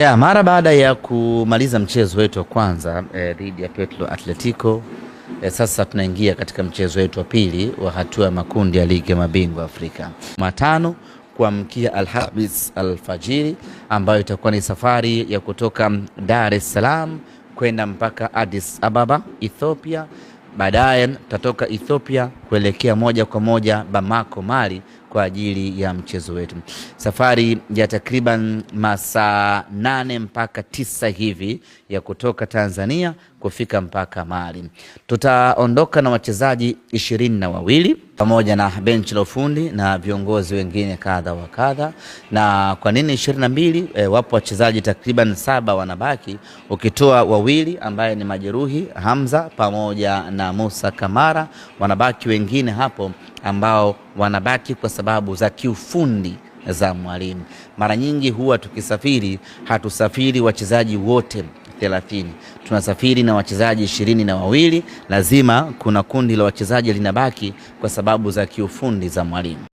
Mara baada ya kumaliza mchezo wetu wa kwanza dhidi ya Petro Atletico, sasa tunaingia katika mchezo wetu wa pili wa hatua ya makundi ya ligi ya mabingwa Afrika. Jumatano kuamkia Alhamis alfajiri, ambayo itakuwa ni safari ya kutoka Dar es Salaam kwenda mpaka Addis Ababa, Ethiopia. Baadaye tutatoka Ethiopia kuelekea moja kwa moja Bamako, Mali kwa ajili ya mchezo wetu. Safari ya takriban masaa 8 mpaka 9 hivi ya kutoka Tanzania kufika mpaka Mali. Tutaondoka na wachezaji 22 pamoja na benchi la ufundi na viongozi wengine kadha wa kadha. Na kwa nini 22? Wapo wachezaji takriban 7 wanabaki, ukitoa wawili ambaye ni majeruhi, Hamza pamoja na Musa Kamara. Wanabaki wengine hapo ambao wanabaki kwa sababu za kiufundi za mwalimu. Mara nyingi huwa tukisafiri hatusafiri wachezaji wote 30, tunasafiri na wachezaji 22. Lazima kuna kundi la wachezaji linabaki kwa sababu za kiufundi za mwalimu.